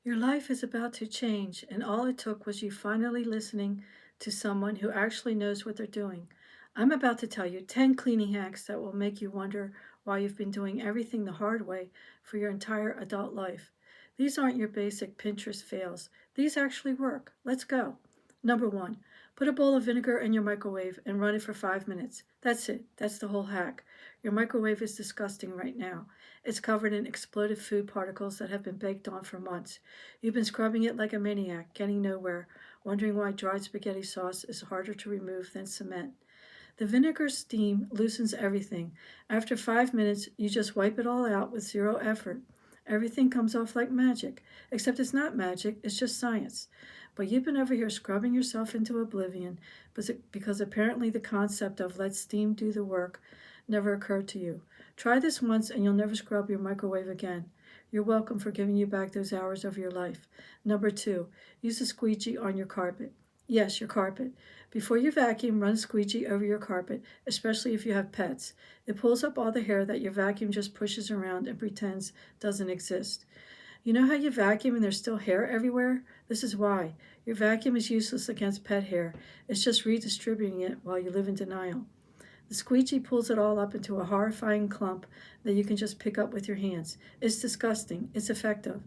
Your life is about to change, and all it took was you finally listening to someone who actually knows what they're doing. I'm about to tell you 10 cleaning hacks that will make you wonder why you've been doing everything the hard way for your entire adult life. These aren't your basic Pinterest fails, these actually work. Let's go. Number one, put a bowl of vinegar in your microwave and run it for 5 minutes. That's it, that's the whole hack. Your microwave is disgusting right now. It's covered in exploded food particles that have been baked on for months. You've been scrubbing it like a maniac, getting nowhere, wondering why dried spaghetti sauce is harder to remove than cement. The vinegar steam loosens everything. After 5 minutes, you just wipe it all out with zero effort. Everything comes off like magic, except it's not magic, it's just science. But you've been over here scrubbing yourself into oblivion because apparently the concept of let steam do the work never occurred to you. Try this once and you'll never scrub your microwave again. You're welcome for giving you back those hours of your life. Number two, use a squeegee on your carpet. Yes, your carpet. Before you vacuum, run a squeegee over your carpet, especially if you have pets. It pulls up all the hair that your vacuum just pushes around and pretends doesn't exist. You know how you vacuum and there's still hair everywhere? This is why. Your vacuum is useless against pet hair. It's just redistributing it while you live in denial. The squeegee pulls it all up into a horrifying clump that you can just pick up with your hands. It's disgusting. It's effective.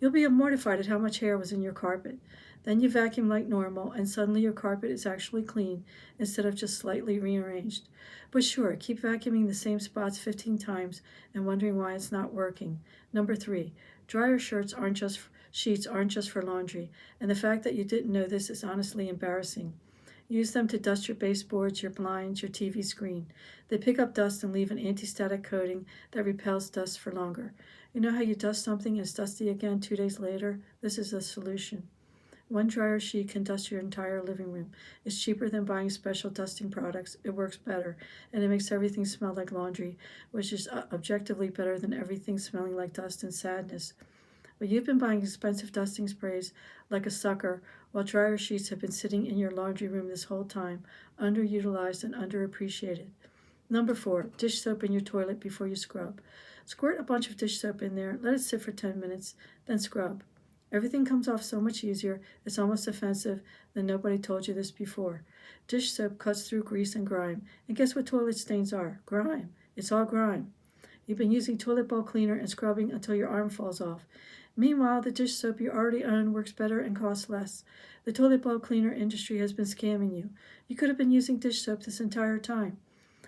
You'll be mortified at how much hair was in your carpet. Then you vacuum like normal, and suddenly your carpet is actually clean instead of just slightly rearranged. But sure, keep vacuuming the same spots 15 times and wondering why it's not working. Number three, dryer sheets aren't just for laundry, and the fact that you didn't know this is honestly embarrassing. Use them to dust your baseboards, your blinds, your TV screen. They pick up dust and leave an anti-static coating that repels dust for longer. You know how you dust something and it's dusty again 2 days later? This is the solution. One dryer sheet can dust your entire living room. It's cheaper than buying special dusting products. It works better, and it makes everything smell like laundry, which is objectively better than everything smelling like dust and sadness. But you've been buying expensive dusting sprays like a sucker, while dryer sheets have been sitting in your laundry room this whole time, underutilized and underappreciated. Number four, dish soap in your toilet before you scrub. Squirt a bunch of dish soap in there, let it sit for 10 minutes, then scrub. Everything comes off so much easier, it's almost offensive that nobody told you this before. Dish soap cuts through grease and grime. And guess what toilet stains are? Grime. It's all grime. You've been using toilet bowl cleaner and scrubbing until your arm falls off. Meanwhile, the dish soap you already own works better and costs less. The toilet bowl cleaner industry has been scamming you. You could have been using dish soap this entire time.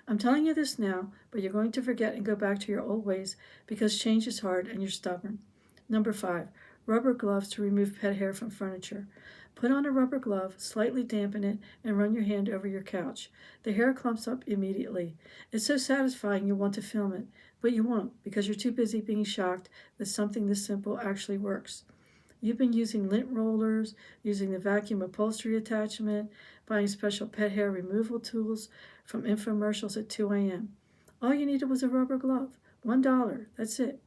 I'm telling you this now, but you're going to forget and go back to your old ways because change is hard and you're stubborn. Number five, rubber gloves to remove pet hair from furniture. Put on a rubber glove, slightly dampen it, and run your hand over your couch. The hair clumps up immediately. It's so satisfying you'll want to film it, but you won't because you're too busy being shocked that something this simple actually works. You've been using lint rollers, using the vacuum upholstery attachment, buying special pet hair removal tools from infomercials at 2 a.m. All you needed was a rubber glove. $1. That's it.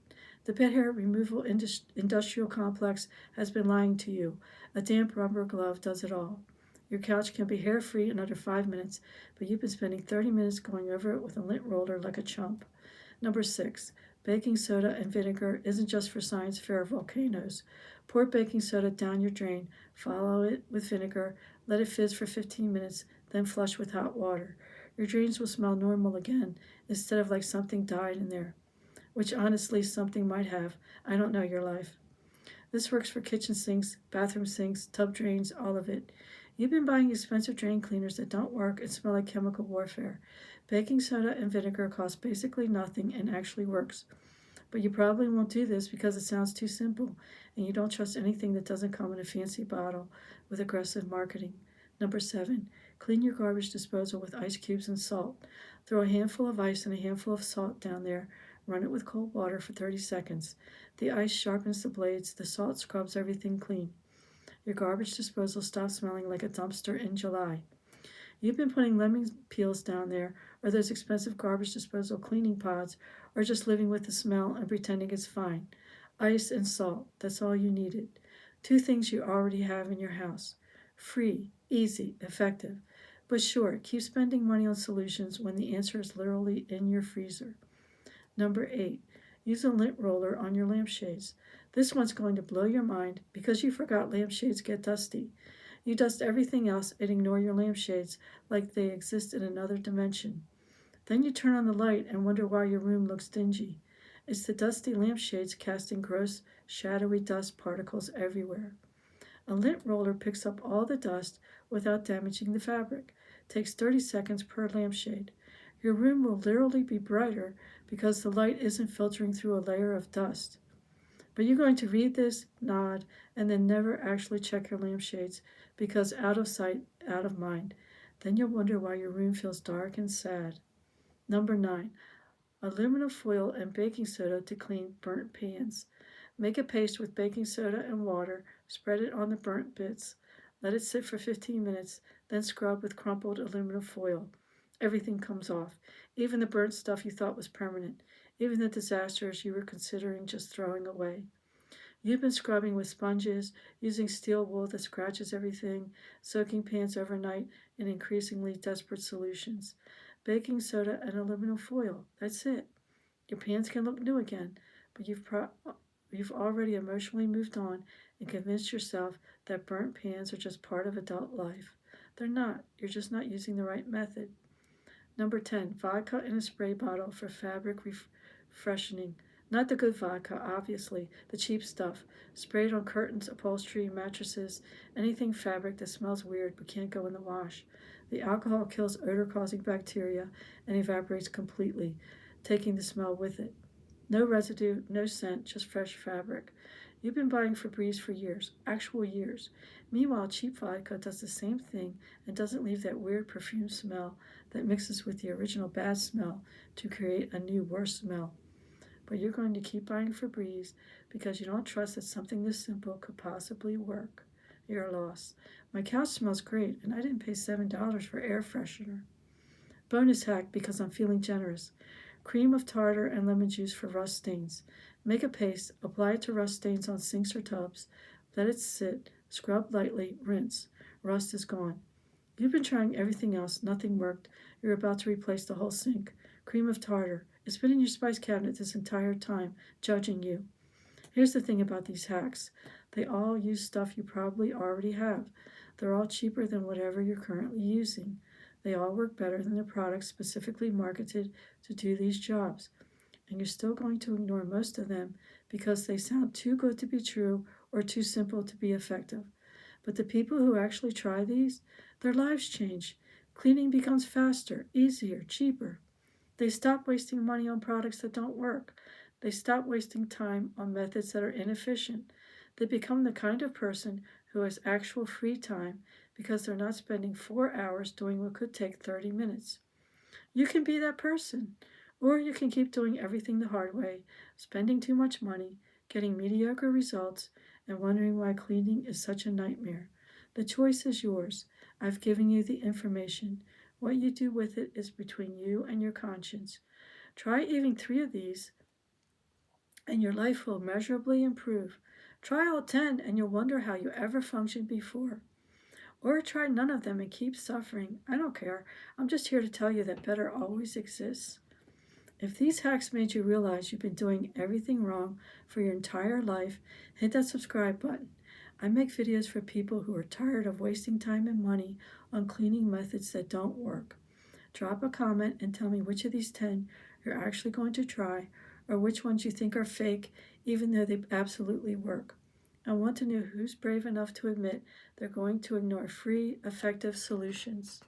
The pet hair removal industrial complex has been lying to you. A damp rubber glove does it all. Your couch can be hair-free in under 5 minutes, but you've been spending 30 minutes going over it with a lint roller like a chump. Number six, baking soda and vinegar isn't just for science fair volcanoes. Pour baking soda down your drain, follow it with vinegar, let it fizz for 15 minutes, then flush with hot water. Your drains will smell normal again instead of like something died in there, which honestly something might have. I don't know your life. This works for kitchen sinks, bathroom sinks, tub drains, all of it. You've been buying expensive drain cleaners that don't work and smell like chemical warfare. Baking soda and vinegar cost basically nothing and actually works. But you probably won't do this because it sounds too simple and you don't trust anything that doesn't come in a fancy bottle with aggressive marketing. Number seven, clean your garbage disposal with ice cubes and salt. Throw a handful of ice and a handful of salt down there. Run it with cold water for 30 seconds. The ice sharpens the blades, the salt scrubs everything clean. Your garbage disposal stops smelling like a dumpster in July. You've been putting lemon peels down there, or those expensive garbage disposal cleaning pods, or just living with the smell and pretending it's fine. Ice and salt, that's all you needed. Two things you already have in your house. Free, easy, effective. But sure, keep spending money on solutions when the answer is literally in your freezer. Number eight, use a lint roller on your lampshades. This one's going to blow your mind because you forgot lampshades get dusty. You dust everything else and ignore your lampshades like they exist in another dimension. Then you turn on the light and wonder why your room looks dingy. It's the dusty lampshades casting gross, shadowy dust particles everywhere. A lint roller picks up all the dust without damaging the fabric. Takes 30 seconds per lampshade. Your room will literally be brighter because the light isn't filtering through a layer of dust. But you're going to read this, nod, and then never actually check your lampshades because out of sight, out of mind. Then you'll wonder why your room feels dark and sad. Number 9. Aluminum foil and baking soda to clean burnt pans. Make a paste with baking soda and water, spread it on the burnt bits. Let it sit for 15 minutes, then scrub with crumpled aluminum foil. Everything comes off, even the burnt stuff you thought was permanent, even the disasters you were considering just throwing away. You've been scrubbing with sponges, using steel wool that scratches everything, soaking pans overnight in increasingly desperate solutions. Baking soda and aluminum foil, that's it. Your pans can look new again, but you've already emotionally moved on and convinced yourself that burnt pans are just part of adult life. They're not. You're just not using the right method. Number 10, vodka in a spray bottle for fabric freshening. Not the good vodka, obviously, the cheap stuff. Sprayed on curtains, upholstery, mattresses, anything fabric that smells weird but can't go in the wash. The alcohol kills odor causing bacteria and evaporates completely, taking the smell with it. No residue, no scent, just fresh fabric. You've been buying Febreze for years, actual years. Meanwhile, cheap vodka does the same thing and doesn't leave that weird perfume smell that mixes with the original bad smell to create a new worse smell. But you're going to keep buying Febreze because you don't trust that something this simple could possibly work. You're a loss. My couch smells great, and I didn't pay $7 for air freshener. Bonus hack because I'm feeling generous. Cream of tartar and lemon juice for rust stains. Make a paste, apply it to rust stains on sinks or tubs, let it sit, scrub lightly, rinse. Rust is gone. You've been trying everything else, nothing worked. You're about to replace the whole sink. Cream of tartar. It's been in your spice cabinet this entire time, judging you. Here's the thing about these hacks. They all use stuff you probably already have. They're all cheaper than whatever you're currently using. They all work better than the products specifically marketed to do these jobs. And you're still going to ignore most of them because they sound too good to be true or too simple to be effective. But the people who actually try these, their lives change. Cleaning becomes faster, easier, cheaper. They stop wasting money on products that don't work. They stop wasting time on methods that are inefficient. They become the kind of person who has actual free time because they're not spending 4 hours doing what could take 30 minutes. You can be that person, or you can keep doing everything the hard way, spending too much money, getting mediocre results, and wondering why cleaning is such a nightmare. The choice is yours. I've given you the information. What you do with it is between you and your conscience. Try even 3 of these, and your life will measurably improve. Try all 10, and you'll wonder how you ever functioned before. Or try none of them and keep suffering. I don't care. I'm just here to tell you that better always exists. If these hacks made you realize you've been doing everything wrong for your entire life, hit that subscribe button. I make videos for people who are tired of wasting time and money on cleaning methods that don't work. Drop a comment and tell me which of these 10 you're actually going to try, or which ones you think are fake, even though they absolutely work. I want to know who's brave enough to admit they're going to ignore free, effective solutions.